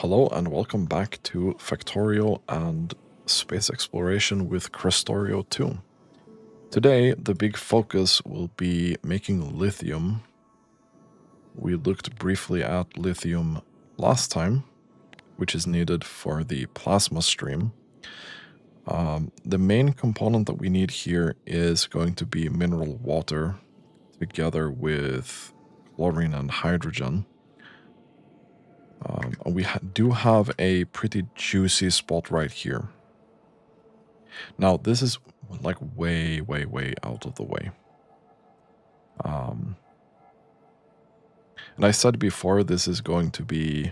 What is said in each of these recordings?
Hello and welcome back to Factorio and space exploration with Krastorio 2. Today, the big focus will be making lithium. We looked briefly at lithium last time, which is needed for the plasma stream. The main component that we need here is going to be mineral water together with chlorine and hydrogen. We do have a pretty juicy spot right here. Now, this is like way out of the way. And I said before, this is going to be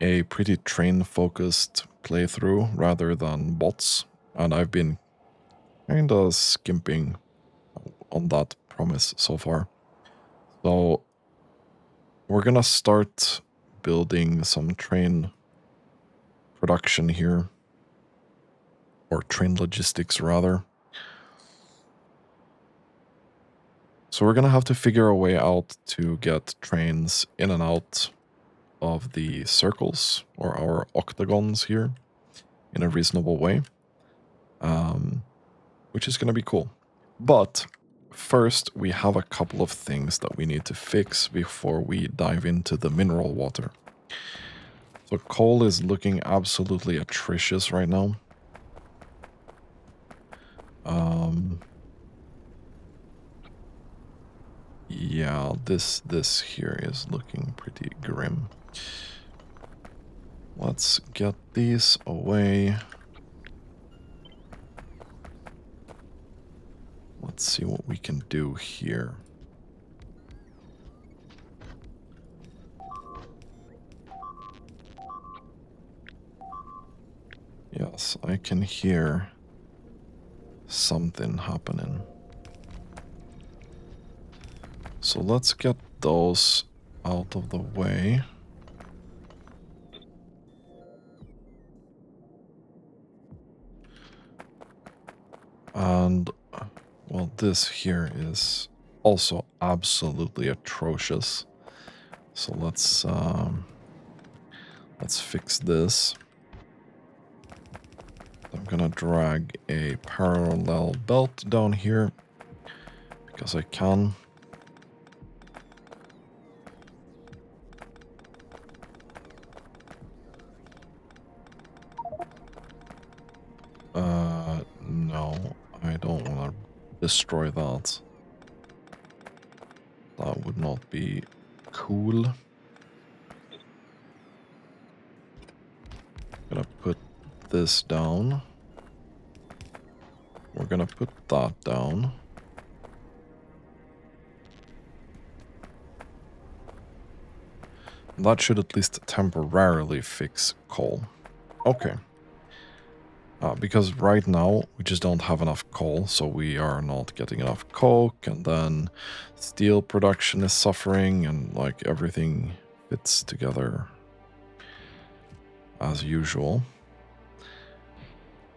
a pretty train-focused playthrough rather than bots. And I've been kind of skimping on that promise so far. So we're going to start building some train production here. Or train logistics, rather. So we're going to have to figure a way out to get trains in and out of the circles, or our octagons here, in a reasonable way. Which is going to be cool. But first, we have a couple of things that we need to fix before we dive into the mineral water. So coal is looking absolutely atrocious right now. Yeah, this here is looking pretty grim. Let's get these away. Let's see what we can do here. Yes, I can hear something happening. So let's get those out of the way. And, well, this here is also absolutely atrocious. So let's fix this. I'm gonna drag a parallel belt down here because I can. No, I don't want to destroy that. That would not be cool. Gonna put this down. We're gonna put that down. That should at least temporarily fix coal. Okay. Because right now we just don't have enough coal, so we are not getting enough coke, and then steel production is suffering, and like everything fits together as usual.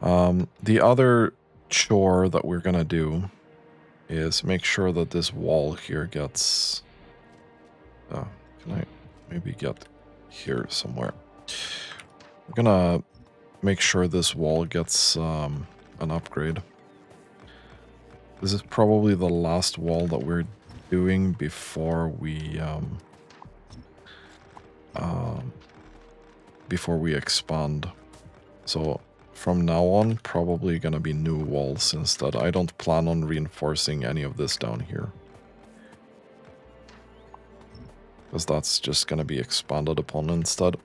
The other chore that we're gonna do is make sure that this wall here gets... can I maybe get here somewhere? I'm gonna make sure this wall gets an upgrade. This is probably the last wall that we're doing before we expand. So from now on, probably gonna be new walls instead. I don't plan on reinforcing any of this down here, because that's just gonna be expanded upon instead.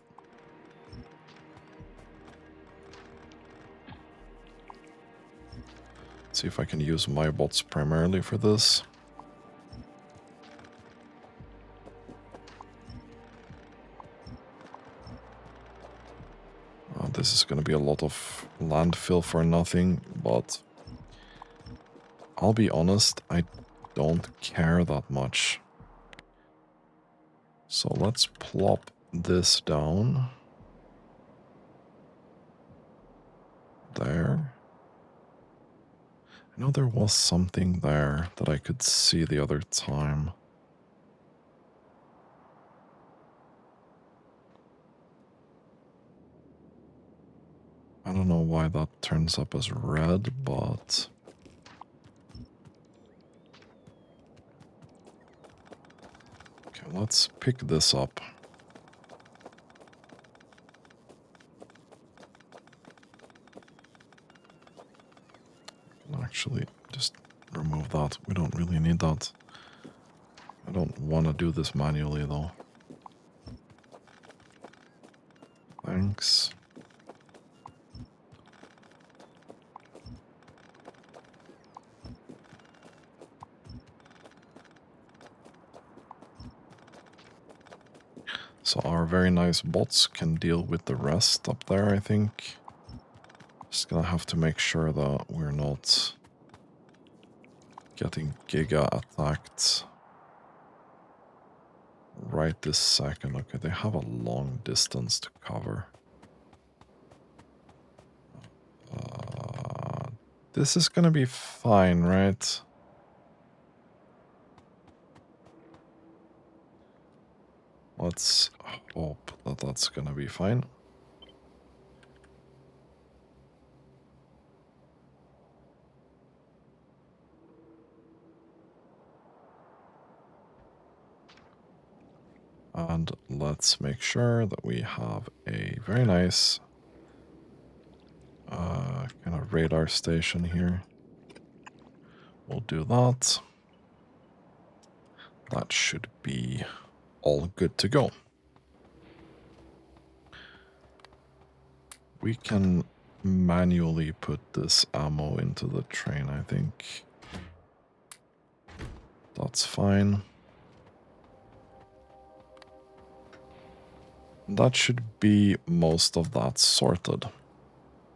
See if I can use my bots primarily for this. This is going to be a lot of landfill for nothing, but I'll be honest, I don't care that much. So let's plop this down. There. I know there was something there that I could see the other time. don't know why that turns up as red, but... Okay, let's pick this up. Actually, just remove that. We don't really need that. I don't want to do this manually, though. Thanks. So our very nice bots can deal with the rest up there, I think. Just gonna have to make sure that we're not getting giga attacked right this second. Okay, they have a long distance to cover. This is gonna be fine, right? Let's hope that that's gonna be fine. And let's make sure that we have a very nice kind of radar station here. We'll do that. That should be all good to go. We can manually put this ammo into the train, I think. That's fine. That should be most of that sorted,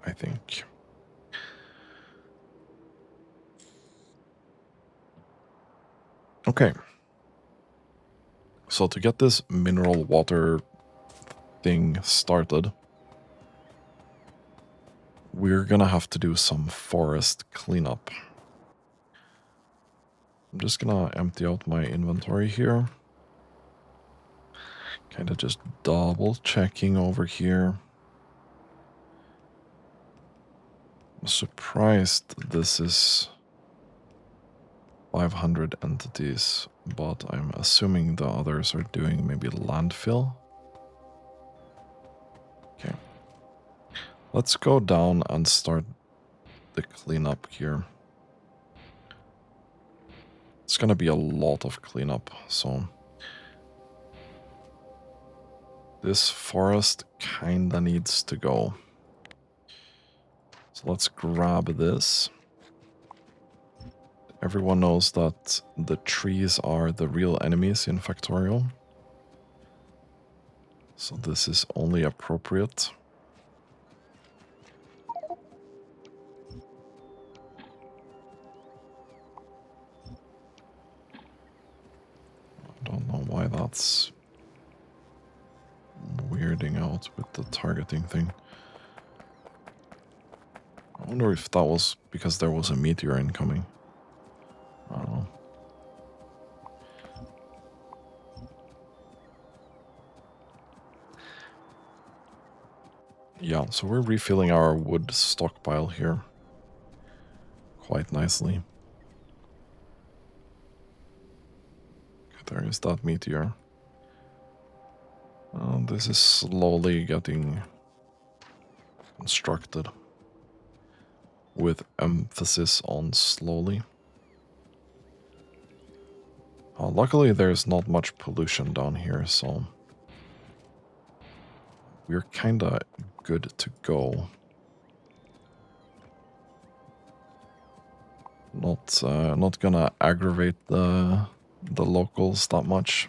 I think. Okay. So to get this mineral water thing started, we're gonna have to do some forest cleanup. I'm just gonna empty out my inventory here. Kind of just double checking over here. I'm surprised this is 500 entities, but I'm assuming the others are doing maybe landfill. Okay. Let's go down and start the cleanup here. It's gonna be a lot of cleanup, so this forest kinda needs to go. So let's grab this. Everyone knows that the trees are the real enemies in Factorio. So this is only appropriate. I don't know why that's weirding out with the targeting thing. I wonder if that was because there was a meteor incoming. I don't know. Yeah, so we're refilling our wood stockpile here quite nicely. There is that meteor. This is slowly getting constructed, with emphasis on slowly. Luckily, there's not much pollution down here, so we're kinda good to go. Not gonna aggravate the locals that much.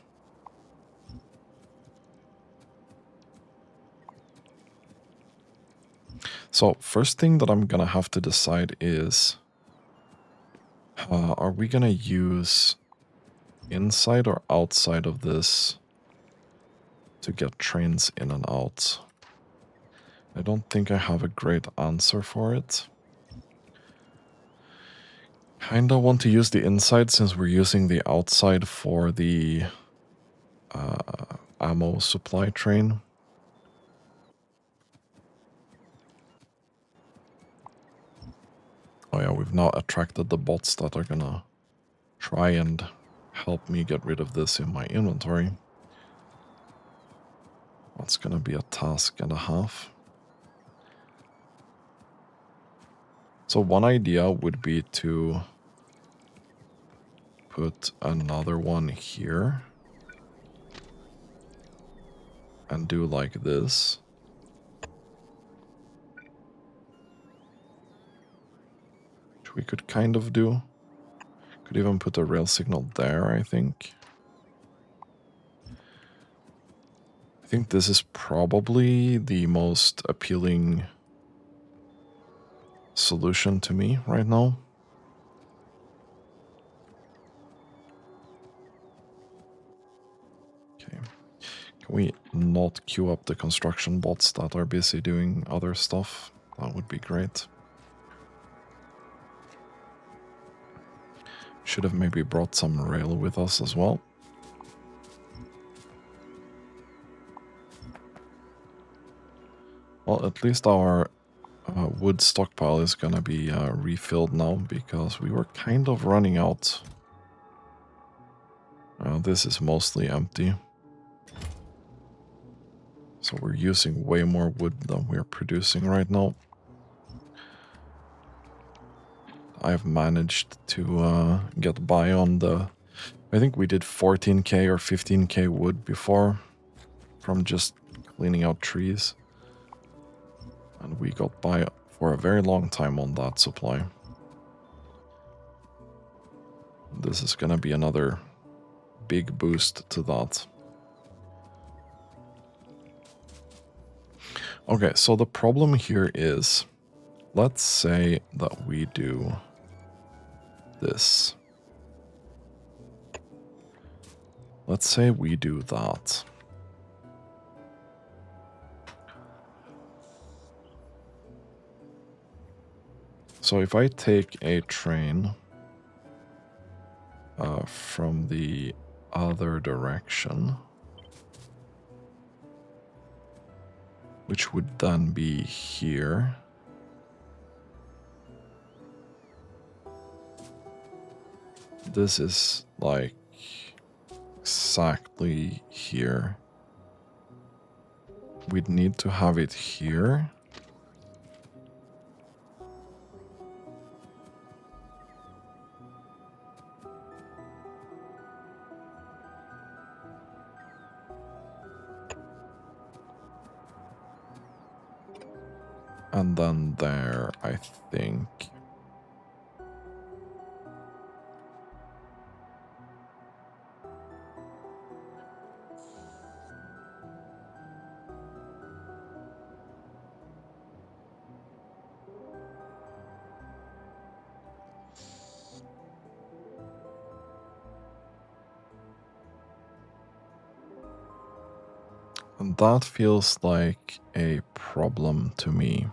So first thing that I'm gonna have to decide is, are we gonna use inside or outside of this to get trains in and out? I don't think I have a great answer for it. Kinda want to use the inside since we're using the outside for the ammo supply train. I've now attracted the bots that are gonna try and help me get rid of this in my inventory. That's gonna be a task and a half. So one idea would be to put another one here and do like this. Which we could kind of do. Could even put a rail signal there, I think. I think this is probably the most appealing solution to me right now. Okay. Can we not queue up the construction bots that are busy doing other stuff? That would be great. Should have maybe brought some rail with us as well. Well, at least our wood stockpile is gonna be refilled now, because we were kind of running out. This is mostly empty. So we're using way more wood than we're producing right now. I've managed to get by on the... I think we did 14k or 15k wood before from just cleaning out trees. And we got by for a very long time on that supply. This is gonna be another big boost to that. Okay, so the problem here is, let's say that we do this. Let's say we do that. So if I take a train from the other direction, which would then be here. This is like exactly here. We'd need to have it here. And then there, I think. And that feels like a problem to me.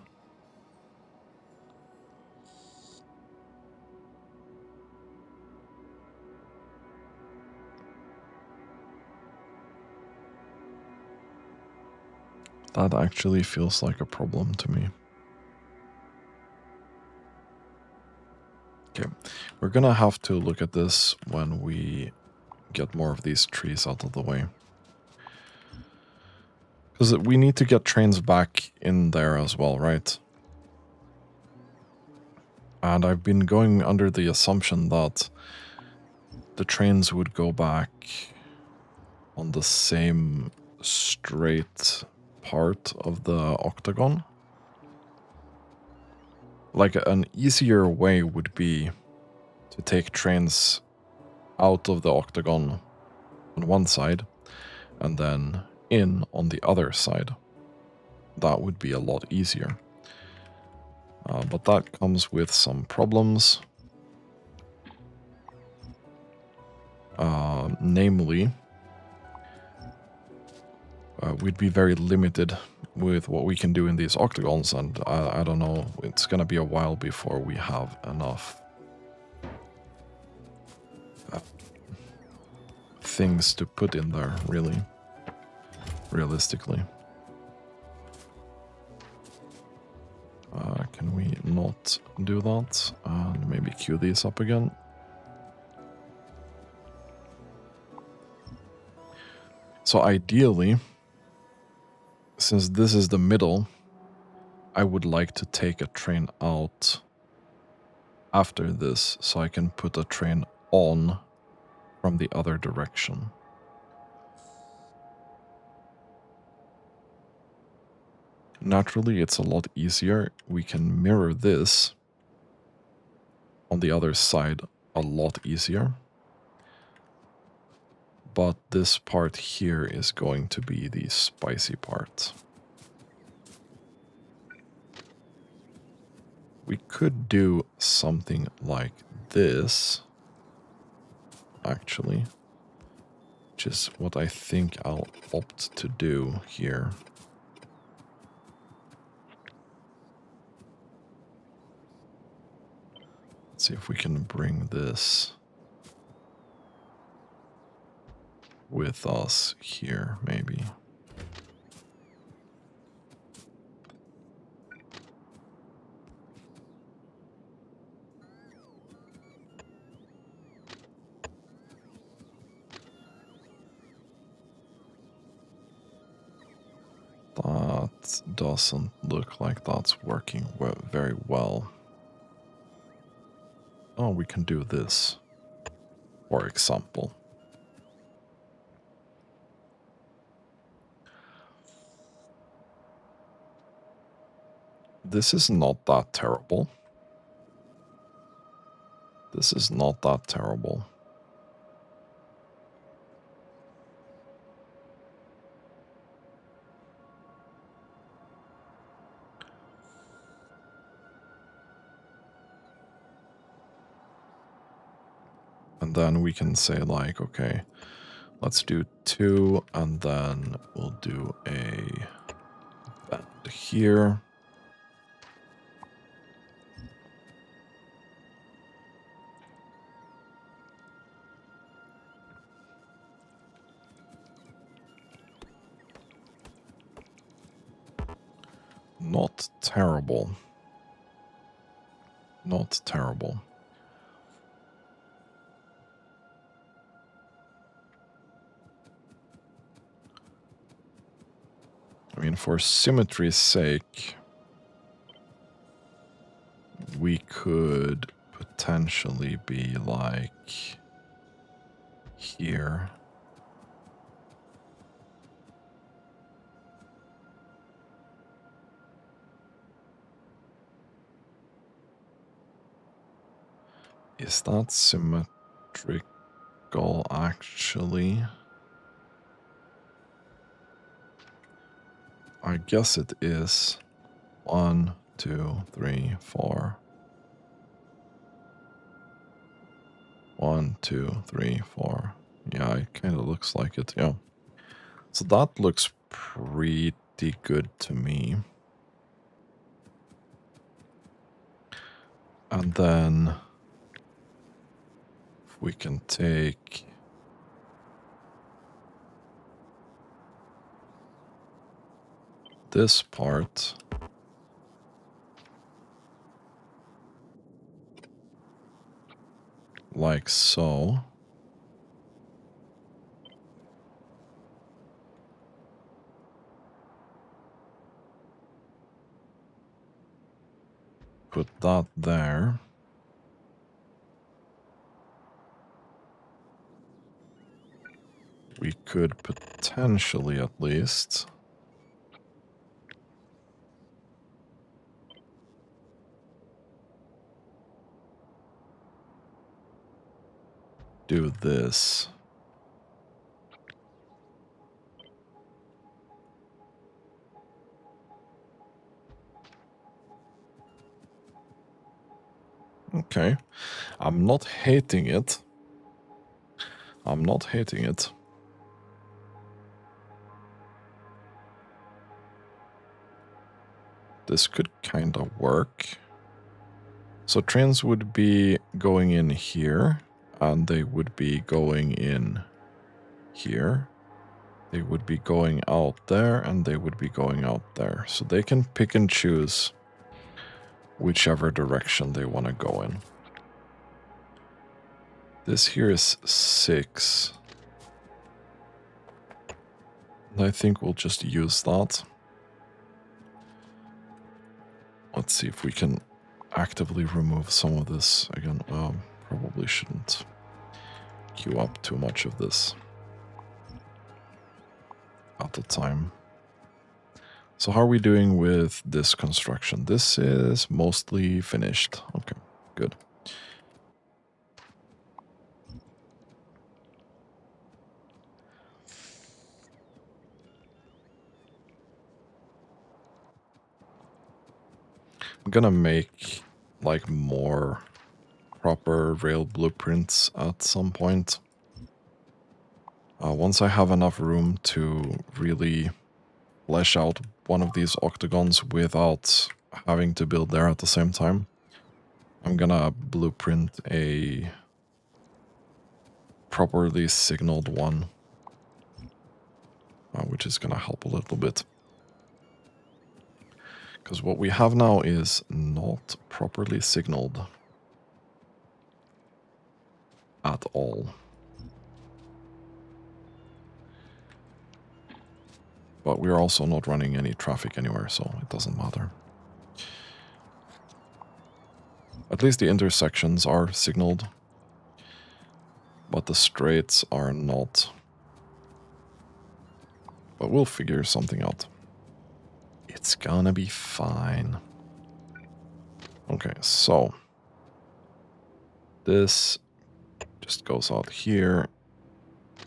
That actually feels like a problem to me. Okay, we're gonna have to look at this when we get more of these trees out of the way. Because we need to get trains back in there as well, right? And I've been going under the assumption that the trains would go back on the same straight part of the octagon. Like, an easier way would be to take trains out of the octagon on one side and then in on the other side. That would be a lot easier. But that comes with some problems. Namely, we'd be very limited with what we can do in these octagons, and I don't know, it's gonna be a while before we have enough things to put in there, really, realistically. Can we not do that and maybe queue these up again. So ideally, since this is the middle, I would like to take a train out after this so I can put a train on from the other direction. Naturally, it's a lot easier. We can mirror this on the other side a lot easier. But this part here is going to be the spicy part. We could do something like this, actually, which is what I think I'll opt to do here. Let's see if we can bring this with us here, maybe. That doesn't look like that's working very well. Oh, we can do this, for example. This is not that terrible. This is not that terrible. And then we can say like, okay, let's do 2 and then we'll do a bend here. Not terrible. Not terrible. I mean, for symmetry's sake, we could potentially be like here. Is that symmetrical actually? I guess it is. 1, 2, 3, 4. 1, 2, 3, 4. Yeah, it kind of looks like it, yeah. So that looks pretty good to me. And then if we can take this part like so. Put that there. We could potentially at least do this. Okay. I'm not hating it. I'm not hating it. This could kind of work. So trains would be going in here, and they would be going in here. They would be going out there, and they would be going out there. So they can pick and choose whichever direction they want to go in. This here is 6. And I think we'll just use that. Let's see if we can actively remove some of this again. Probably shouldn't queue up too much of this at the time. So how are we doing with this construction? This is mostly finished. Okay, good. I'm gonna make like more proper rail blueprints at some point. Once I have enough room to really flesh out one of these octagons without having to build there at the same time, I'm gonna blueprint a properly signaled one, which is gonna help a little bit. Because what we have now is not properly signaled at all. But we're also not running any traffic anywhere, so it doesn't matter. At least the intersections are signaled, but the straights are not. But we'll figure something out. It's gonna be fine. Okay, so this just goes out here.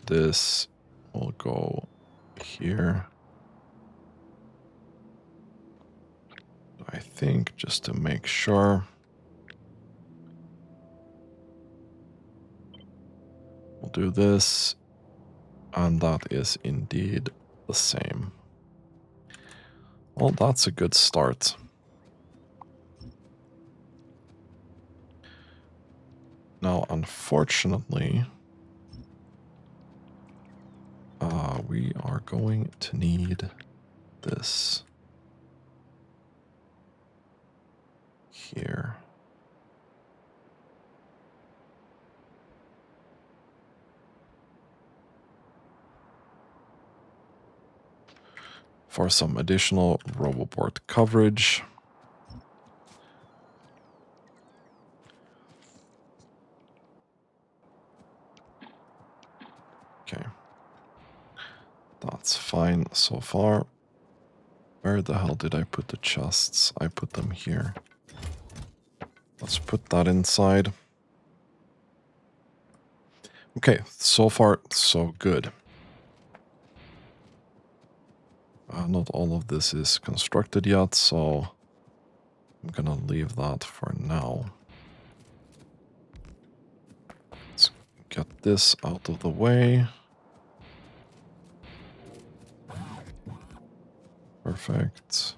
This will go here. I think just to make sure. We'll do this, and that is indeed the same. Well, that's a good start. Now, unfortunately, we are going to need this here. For some additional Roboport coverage. Okay. That's fine so far. Where the hell did I put the chests? I put them here. Let's put that inside. Okay, so far so good. Not all of this is constructed yet, so I'm gonna leave that for now. Let's get this out of the way. Perfect.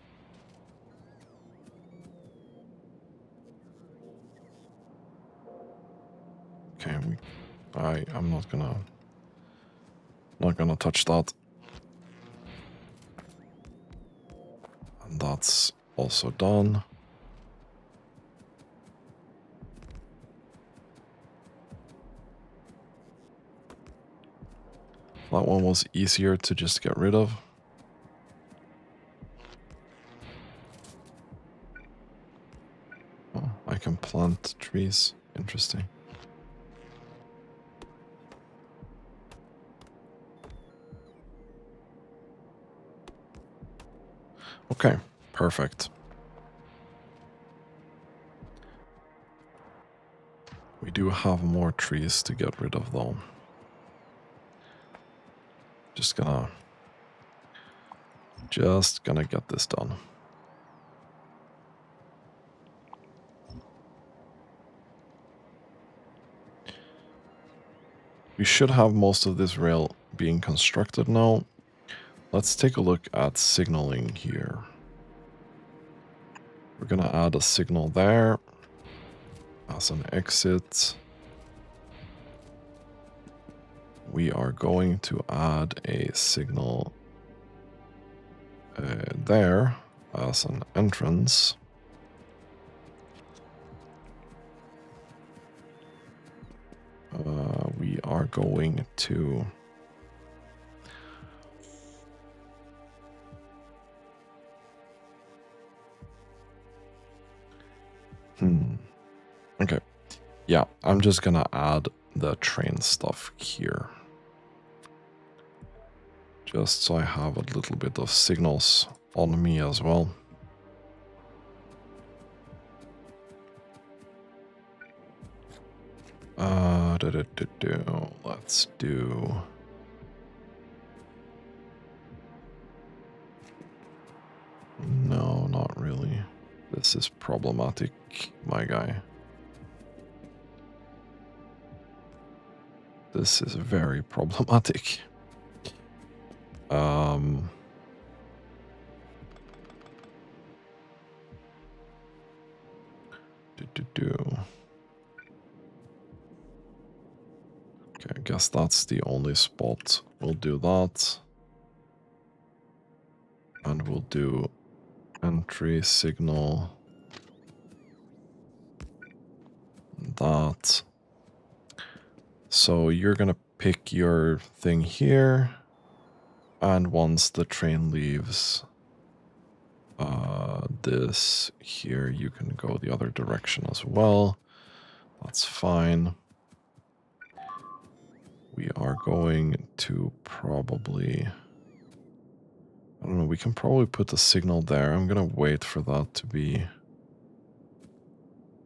Okay, I'm not gonna touch that. And that's also done. That one was easier to just get rid of. Oh, I can plant trees. Interesting. Okay, perfect. We do have more trees to get rid of though. Just gonna get this done. We should have most of this rail being constructed now. Let's take a look at signaling here. We're gonna add a signal there as an exit. We are going to add a signal there as an entrance. We are going to... Okay. Yeah, I'm just gonna add the train stuff here. Just so I have a little bit of signals on me as well. Let's do... No, not really. This is problematic, my guy. This is very problematic. Okay, I guess that's the only spot. We'll do that. And we'll do entry signal. That. So you're gonna pick your thing here. And once the train leaves this here, you can go the other direction as well. That's fine. We are going to probably... I don't know, we can probably put the signal there. I'm gonna wait for that to be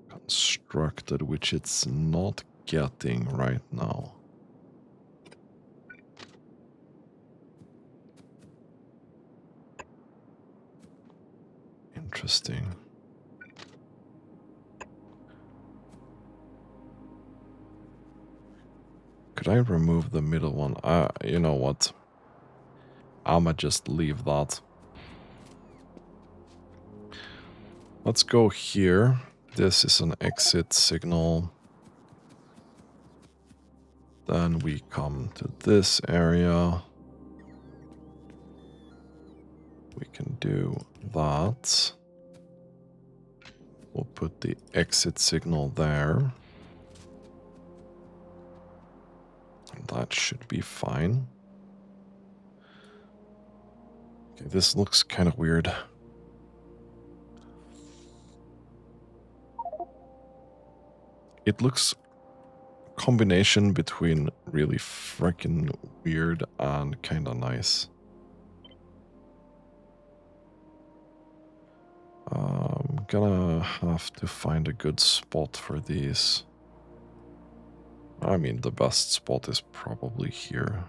constructed, which it's not getting right now. Interesting. Could I remove the middle one? You know what? I'ma just leave that. Let's go here. This is an exit signal. Then we come to this area. We can do that. We'll put the exit signal there. And that should be fine. Okay, this looks kind of weird. It looks a combination between really freaking weird and kind of nice. I'm gonna have to find a good spot for these. I mean, the best spot is probably here.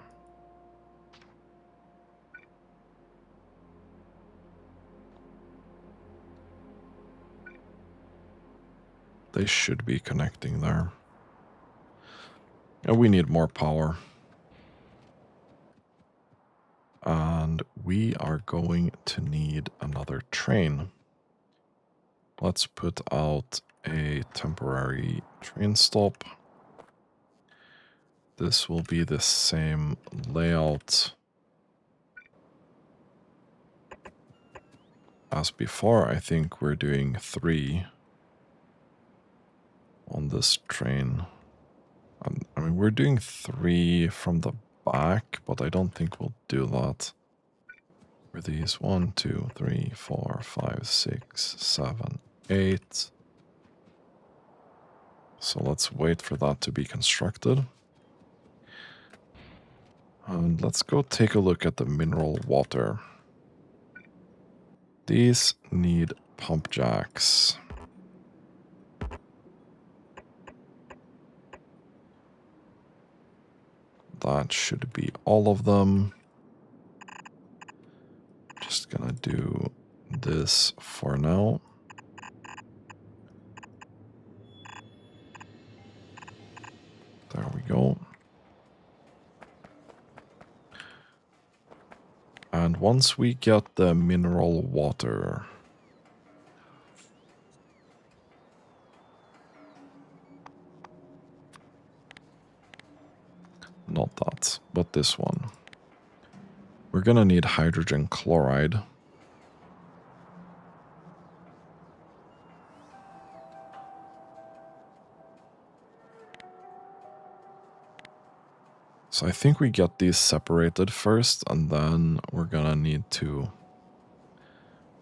They should be connecting there. And we need more power. And we are going to need another train. Let's put out a temporary train stop. This will be the same layout as before. I think we're doing 3 on this train. I mean, we're doing 3 from the back, but I don't think we'll do that. For these 1, 2, 3, 4, 5, 6, 7, 8. So let's wait for that to be constructed. And let's go take a look at the mineral water. These need pump jacks. That should be all of them. Just gonna do this for now. There we go. And once we get the mineral water, not that, but this one, we're gonna need hydrogen chloride. So I think we get these separated first, and then we're gonna need to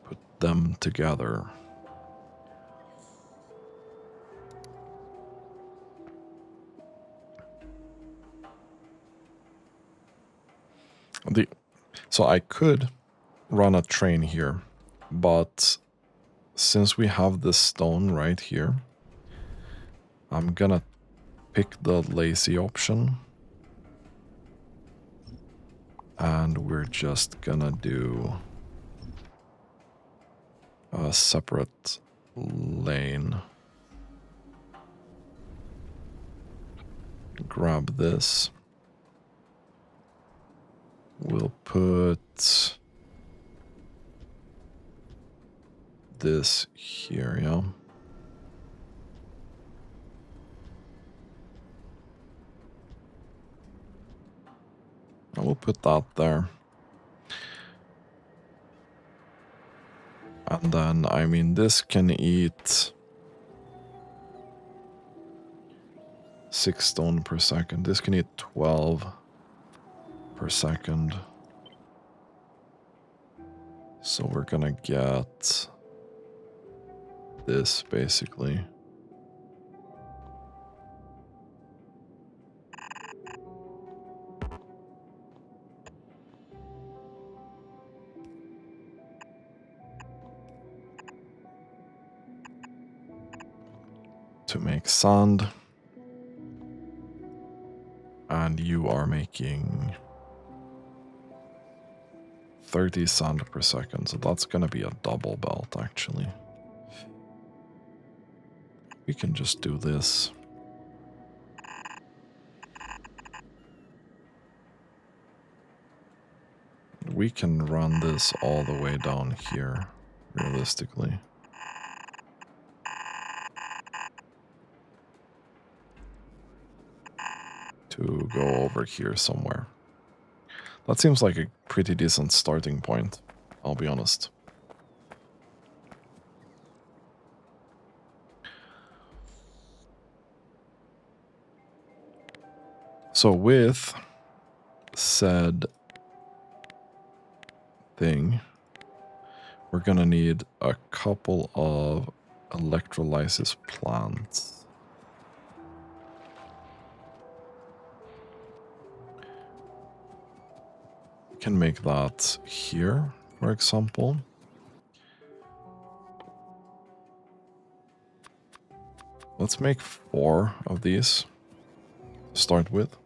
put them together. So I could run a train here, but since we have this stone right here, I'm gonna pick the lazy option. And we're just gonna do a separate lane. Grab this. We'll put this here, yeah. I will put that there. And then, I mean, this can eat 6 stone per second. This can eat 12 per second. So we're gonna get this, basically. To make sand. And you are making 30 sand per second, so that's gonna be a double belt, actually. We can just do this. We can run this all the way down here, realistically. To go over here somewhere. That seems like a pretty decent starting point, I'll be honest. So with said thing, we're gonna need a couple of electrolysis plants. We can make that here, for example. Let's make 4 of these to start with.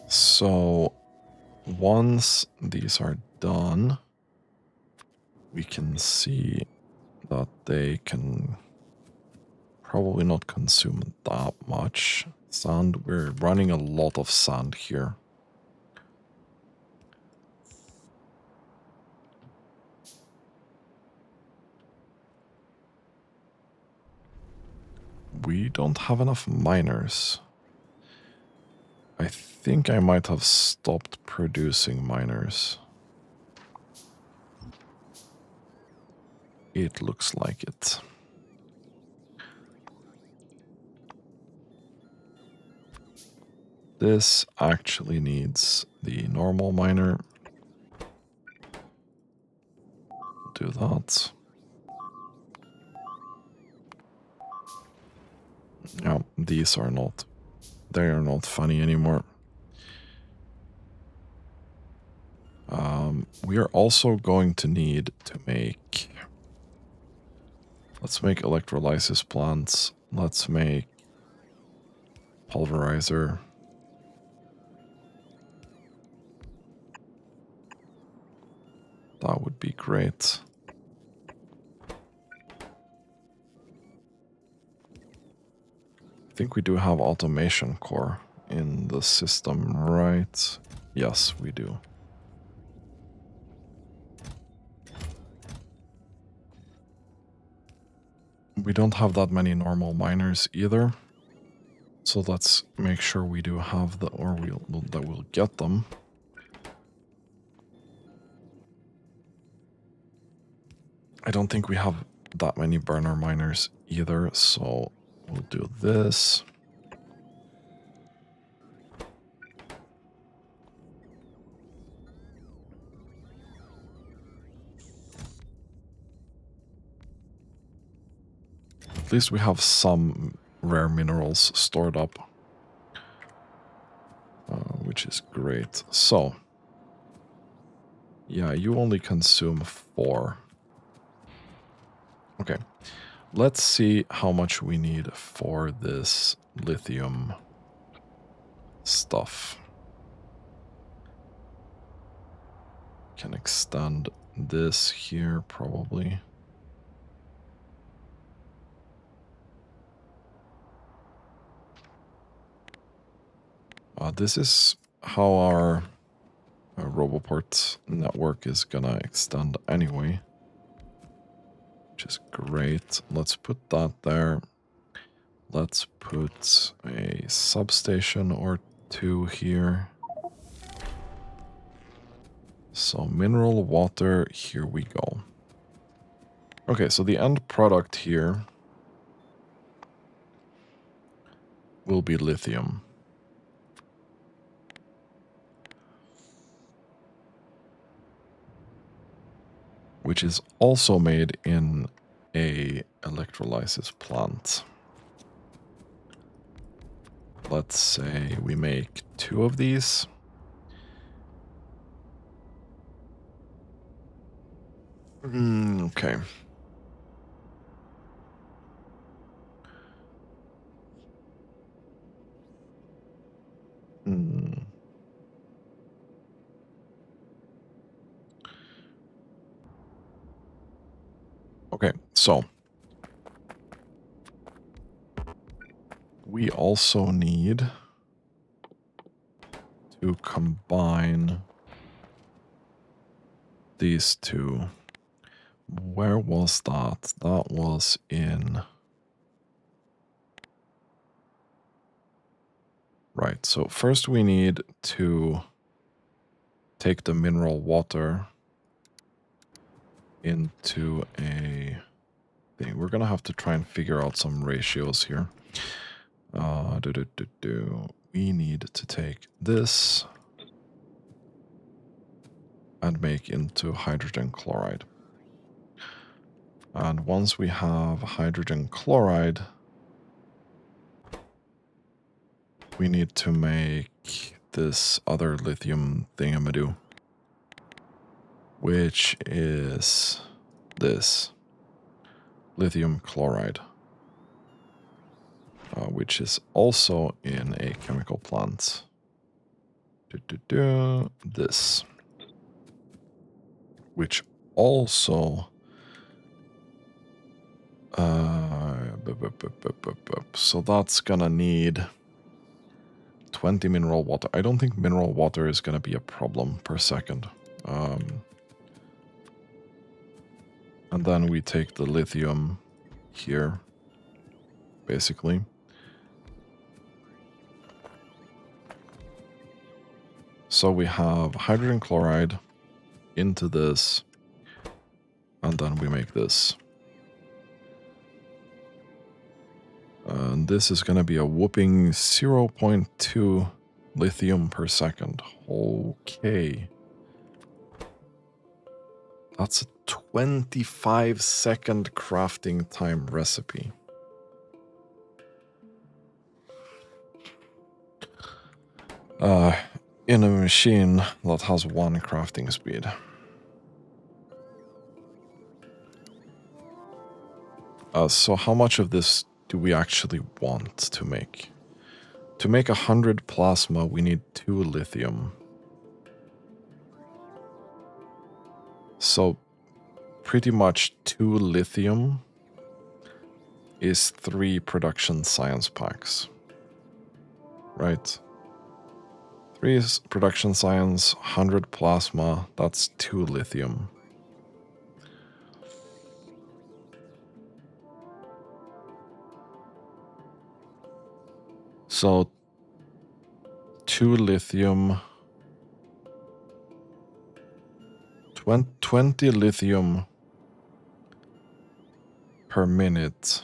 So once these are done, we can see that they can probably not consume that much sand. We're running a lot of sand here. We don't have enough miners. I think I might have stopped producing miners. It looks like it. This actually needs the normal miner. Do that. No, these are not. They are not funny anymore. We are also going to need to make... Let's make electrolysis plants. Let's make pulverizer. That would be great. I think we do have automation core in the system, right? Yes, we do. We don't have that many normal miners either. So let's make sure we do have the, or that we'll get them. I don't think we have that many burner miners either, so we'll do this. At least we have some rare minerals stored up, which is great. So, yeah, you only consume 4. Okay, let's see how much we need for this lithium stuff. Can extend this here probably. This is how our Roboport network is gonna extend anyway, which is great. Let's put that there. Let's put a substation or 2 here. So mineral water, here we go. Okay, so the end product here will be lithium. Which is also made in a electrolysis plant. Let's say we make 2 of these. Okay. Okay, so we also need to combine these 2. Where was that? That was in... Right, so first we need to take the mineral water into a thing. We're gonna have to try and figure out some ratios here. We need to take this and make into hydrogen chloride. And once we have hydrogen chloride, we need to make this other lithium thingamadoo, which is this lithium chloride, which is also in a chemical plant. This, which also so that's gonna need 20 mineral water. I don't think mineral water is gonna be a problem per second. And then we take the lithium here, basically. So we have hydrogen chloride into this, and then we make this. And this is going to be a whooping 0.2 lithium per second. Okay. That's a 25-second crafting time recipe. In a machine that has 1 crafting speed. So how much of this do we actually want to make? To make 100 plasma, we need 2 lithium. So pretty much 2 lithium is 3 production science packs. Right? 3 is production science, 100 plasma, that's 2 lithium. So 2 lithium, 20 lithium per minute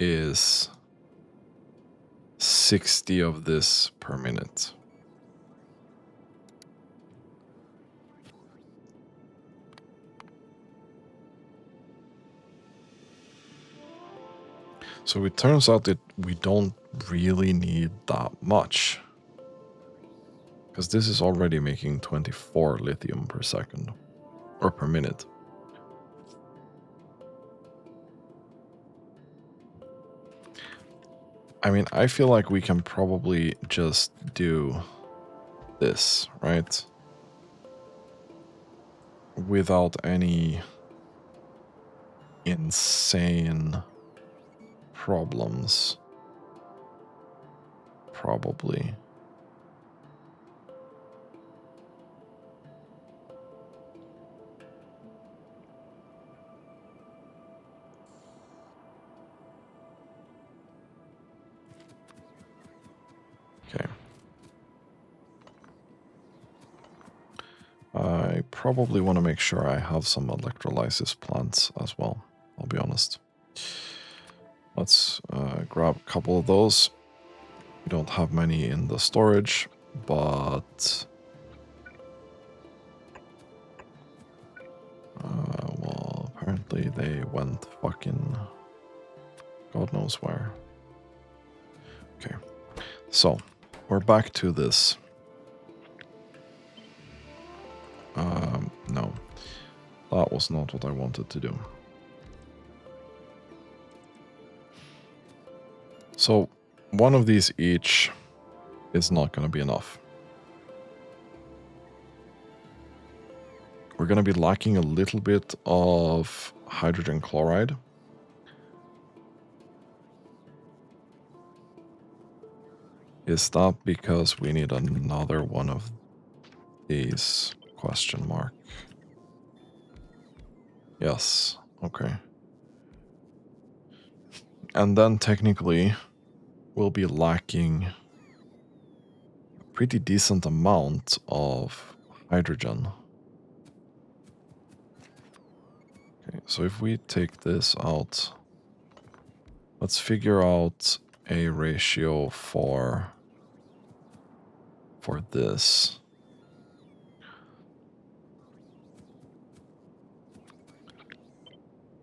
is 60 of this per minute. So it turns out that we don't really need that much, because this is already making 24 lithium per second, or per minute. I mean, I feel like we can probably just do this, right? Without any insane problems. Probably. Okay. I probably want to make sure I have some electrolysis plants as well, I'll be honest. Let's grab a couple of those. We don't have many in the storage, but... well, apparently they went fucking... God knows where. Okay, so we're back to this. No, that was not what I wanted to do. So one of these each is not going to be enough. We're going to be lacking a little bit of hydrogen chloride. Is that because we need another one of these? Question mark. Yes, okay. And then technically we'll be lacking a pretty decent amount of hydrogen. Okay, so if we take this out, let's figure out a ratio for this.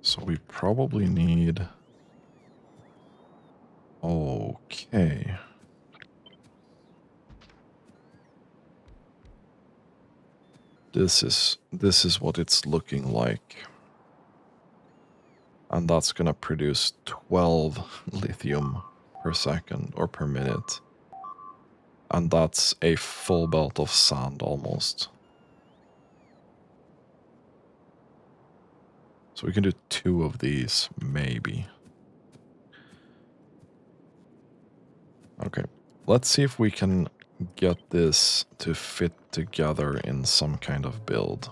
So we probably need... Okay. This is what it's looking like. And that's gonna produce 12 lithium per second or per minute. And that's a full belt of sand almost. So we can do 2 of these, maybe. Okay, let's see if we can get this to fit together in some kind of build.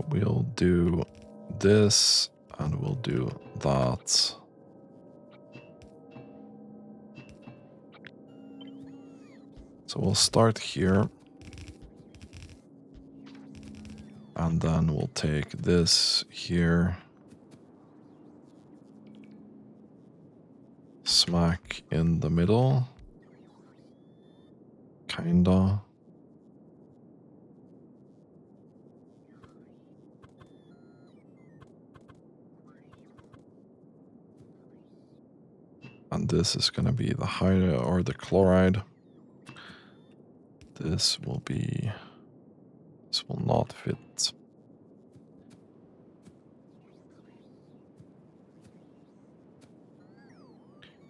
We'll do this, and we'll do that. So we'll start here. And then we'll take this here. Smack in the middle. Kinda. And this is going to be the hydro or the chloride. This will not fit.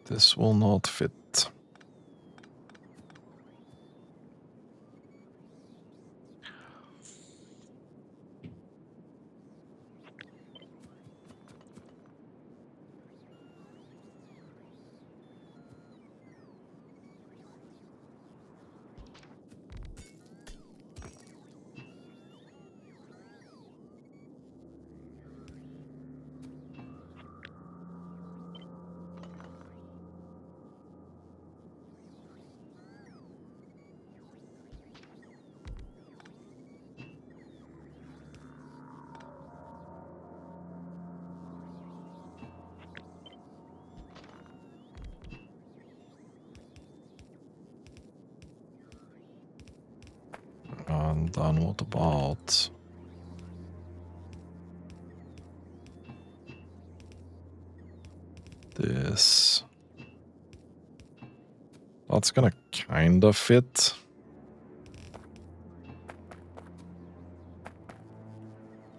This will not fit. And then what about this? That's gonna kind of fit.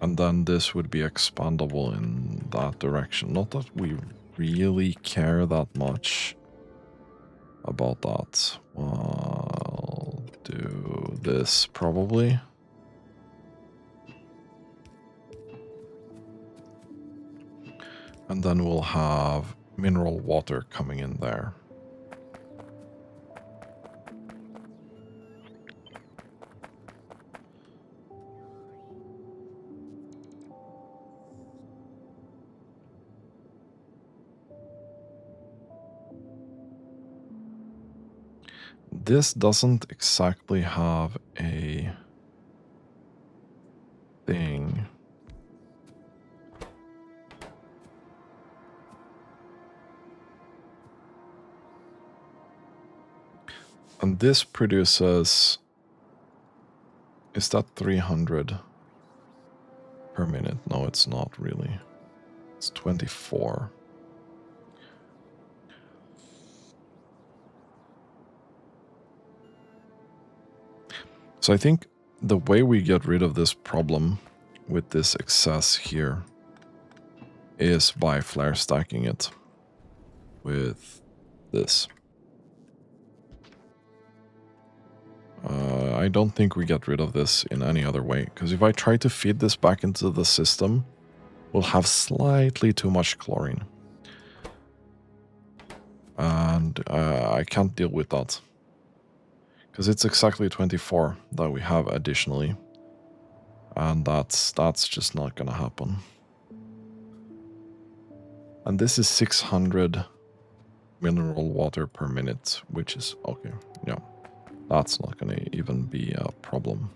And then this would be expandable in that direction. Not that we really care that much about that. We'll do this probably. And then we'll have mineral water coming in there. This doesn't exactly have a thing. And this produces, is that 300 per minute? No, it's not really. It's 24. So I think the way we get rid of this problem with this excess here is by flare stacking it with this. I don't think we get rid of this in any other way, because if I try to feed this back into the system, we'll have slightly too much chlorine. And I can't deal with that. Because it's exactly 24 that we have additionally. And that's just not gonna happen. And this is 600 mineral water per minute, which is okay. Yeah, that's not gonna even be a problem.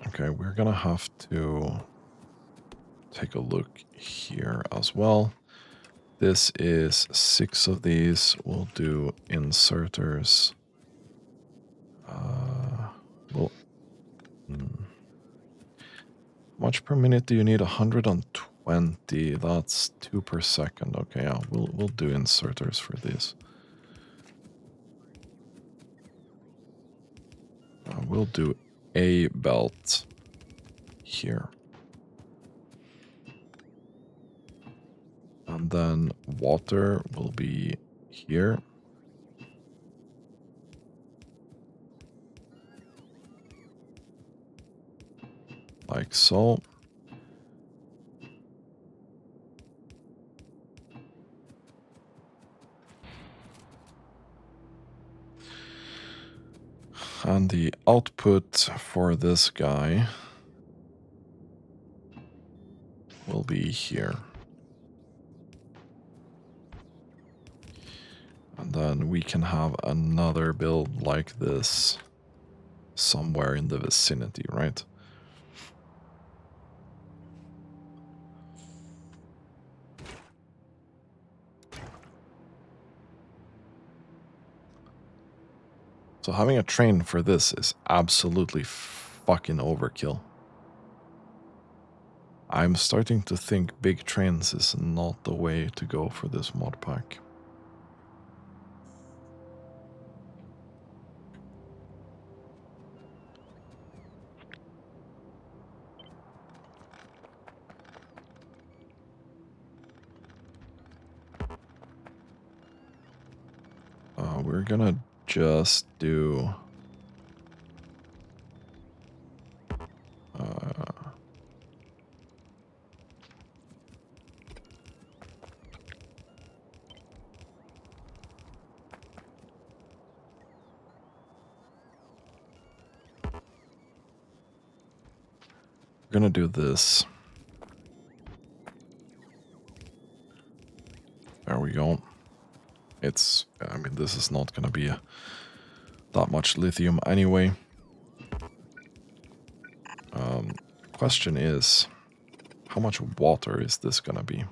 Okay, we're gonna have to take a look here as well. This is 6 of these. We'll do inserters. Well, much per minute do you need? 120. That's 2 per second. Okay, yeah, we'll do inserters for these. We'll do a belt here. And then water will be here. Like so. And the output for this guy will be here. And then we can have another build like this somewhere in the vicinity, right? So having a train for this is absolutely fucking overkill. I'm starting to think big trains is not the way to go for this mod pack. We're gonna just do we're gonna do this. There we go. I mean, this is not gonna be that much lithium anyway. question is, how much water is this gonna be?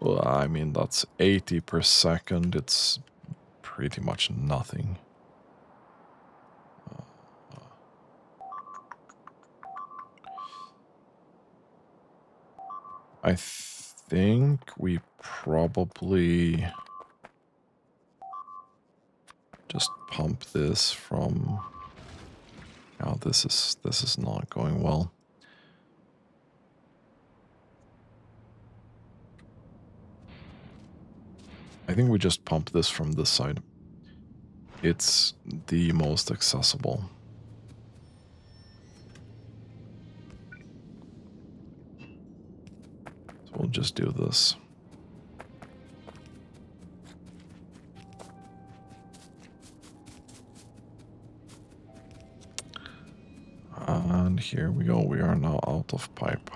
Well, I mean, that's 80 per second. It's pretty much nothing. I think we probably just pump this from... Oh, this is not going well. I think we just pump this from this side. It's the most accessible. So we'll just do this. And here we go. We are now out of pipe.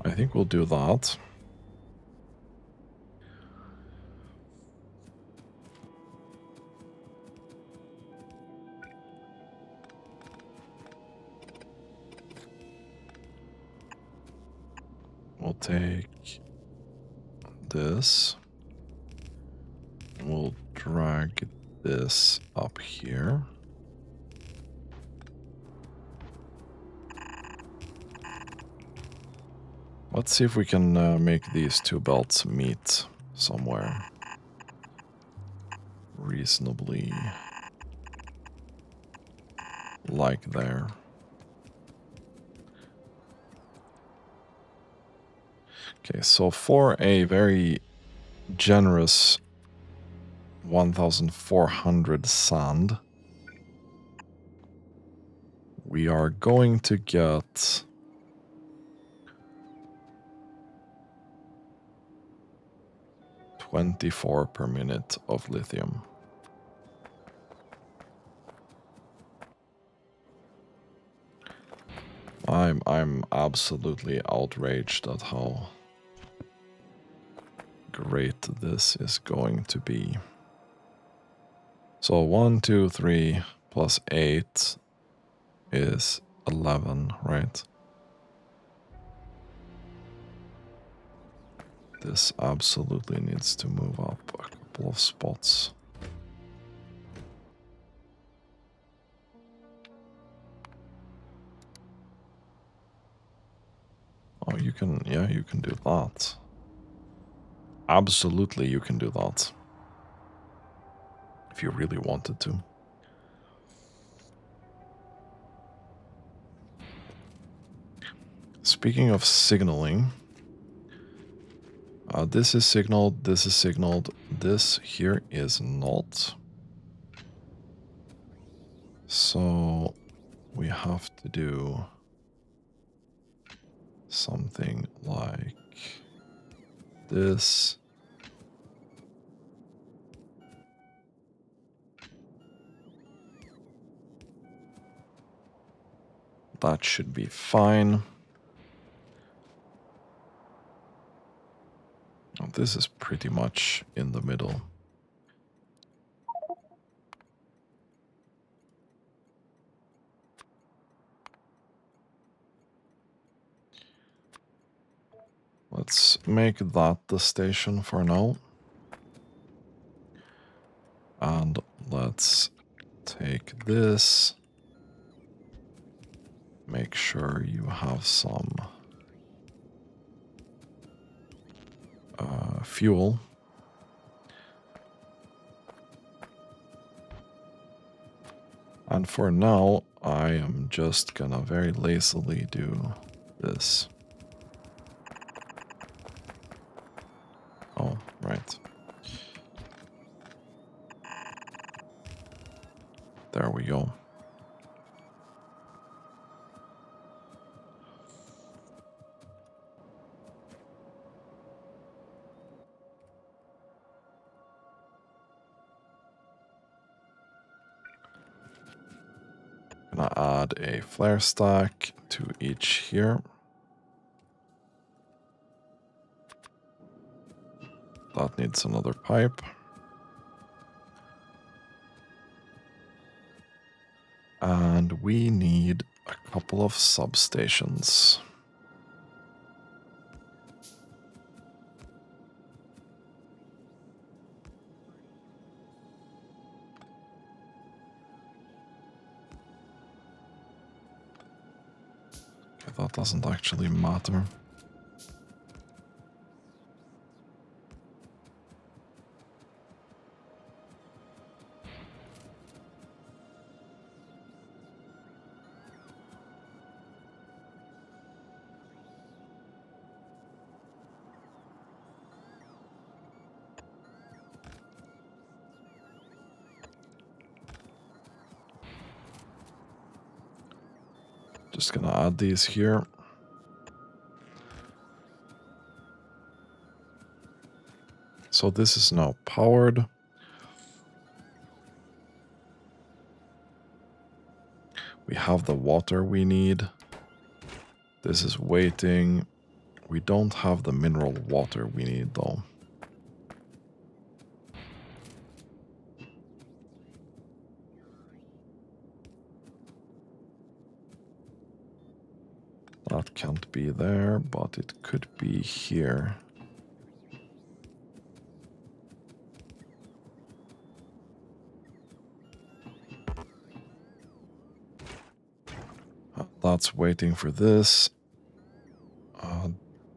I think we'll do that. We'll take this. We'll drag this up here. Let's see if we can make these two belts meet somewhere reasonably like there. Okay, so for a very generous 1,400 sand, we are going to get 24 per minute of lithium. I'm absolutely outraged at how great this is going to be. So 1, 2, 3 plus 8 is 11, right? This absolutely needs to move up a couple of spots. Oh, you can, yeah, you can do that. Absolutely, you can do that. If you really wanted to. Speaking of signaling, this is signaled, this is signaled, this here is not. So we have to do something like this. That should be fine. Oh, this is pretty much in the middle. Let's make that the station for now. And let's take this. Make sure you have some fuel. And for now, I am just gonna very lazily do this. Oh, right. There we go. add a flare stack to each here. That needs another pipe. And we need a couple of substations. Okay, that doesn't actually matter. Just gonna add these here. So this is now powered. We have the water we need. This is waiting. We don't have the mineral water we need though. That can't be there, but it could be here. That's waiting for this.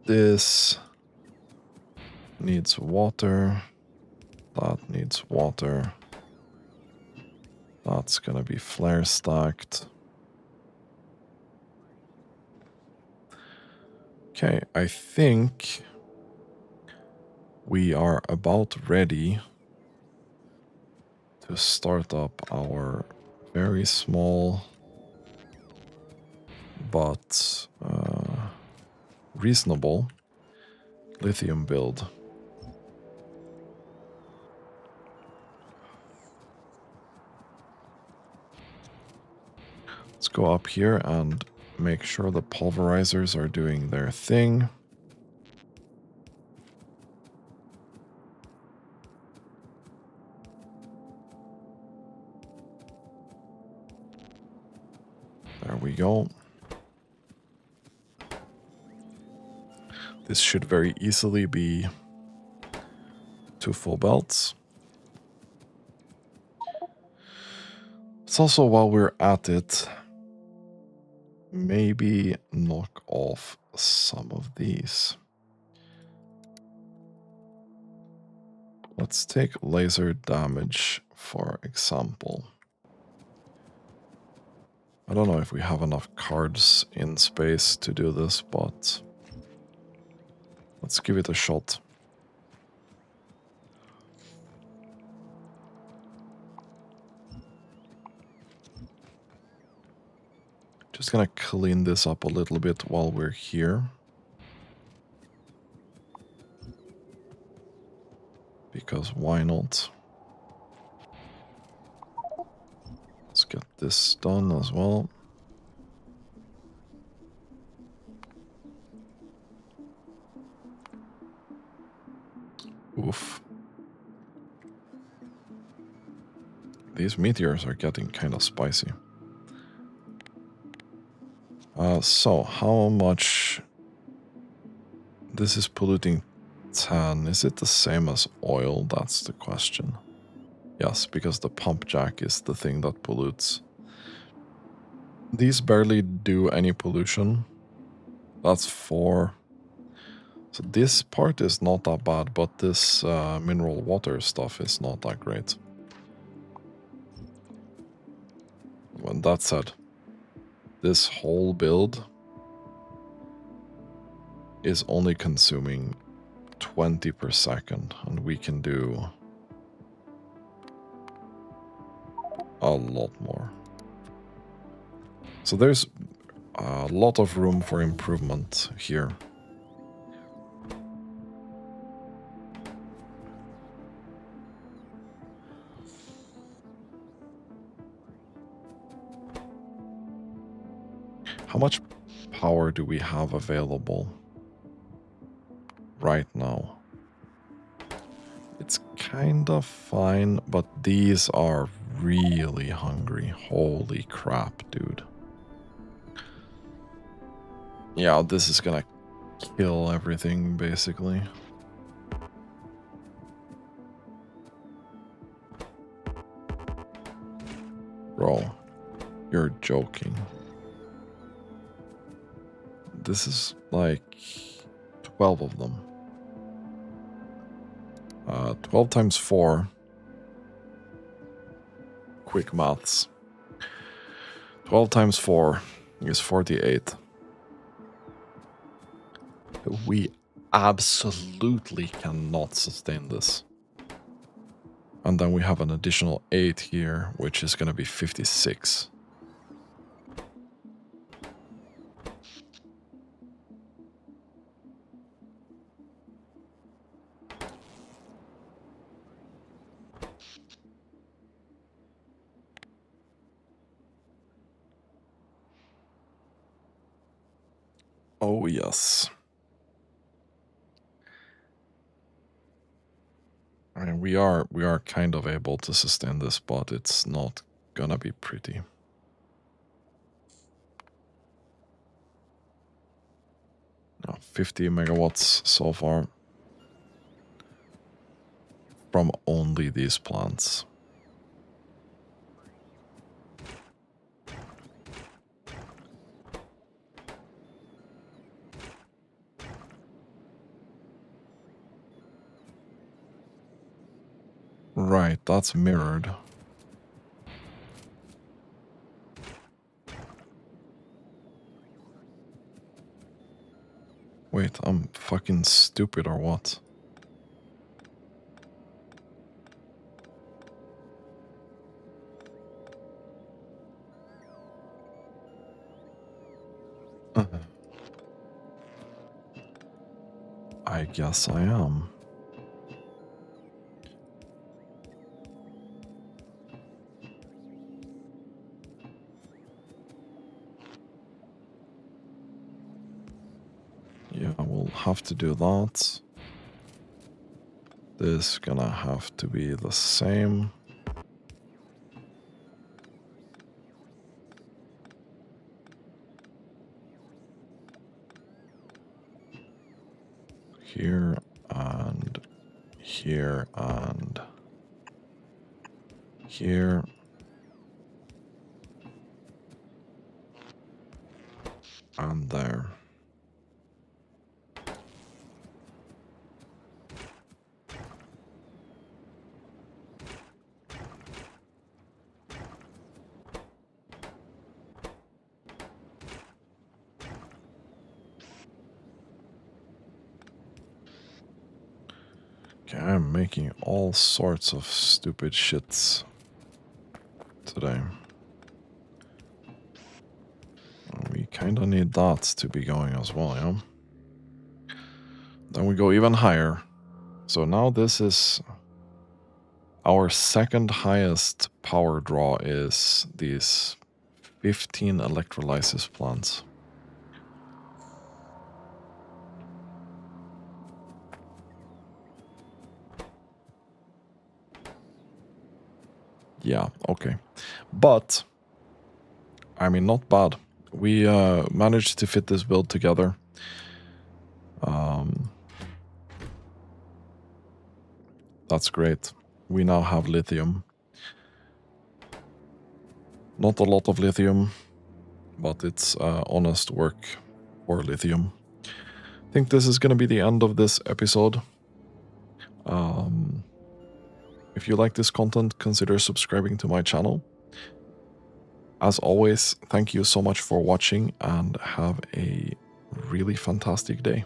This needs water. That needs water. That's gonna be flare stacked. Okay, I think we are about ready to start up our very small but reasonable lithium build. Let's go up here and make sure the pulverizers are doing their thing. There we go. This should very easily be 2 full belts. It's also, while we're at it, maybe knock off some of these. Let's take laser damage, for example. I don't know if we have enough cards in space to do this, but let's give it a shot. Just gonna clean this up a little bit while we're here. Because why not? Let's get this done as well. Oof. These meteors are getting kind of spicy. So, how much... This is polluting 10. Is it the same as oil? That's the question. Yes, because the pump jack is the thing that pollutes. These barely do any pollution. That's 4. So this part is not that bad, but this mineral water stuff is not that great. When that said, this whole build is only consuming 20 per second, and we can do a lot more. So there's a lot of room for improvement here. power do we have available right now? It's kind of fine, but these are really hungry. Holy crap, dude. Yeah, this is gonna kill everything, basically. Bro, you're joking. This is like 12 of them. 12 times 4. Quick maths. 12 times 4 is 48. We absolutely cannot sustain this. And then we have an additional 8 here, which is going to be 56. Oh, yes. I mean, we are kind of able to sustain this, but it's not gonna be pretty. No, 50 megawatts so far from only these plants. Right, that's mirrored. Wait, I'm fucking stupid or what? I guess I am. Yeah, we'll have to do that. This gonna have to be the same. Here and here and here. And there. Okay, I'm making all sorts of stupid shits today. We kind of need that to be going as well, yeah? Then we go even higher. So now this is our second highest power draw is these 15 electrolysis plants. Yeah, okay. But, I mean, not bad. We managed to fit this build together. That's great. We now have lithium. Not a lot of lithium, but it's honest work for lithium. I think this is going to be the end of this episode. If you like this content, consider subscribing to my channel. As always, thank you so much for watching and have a really fantastic day.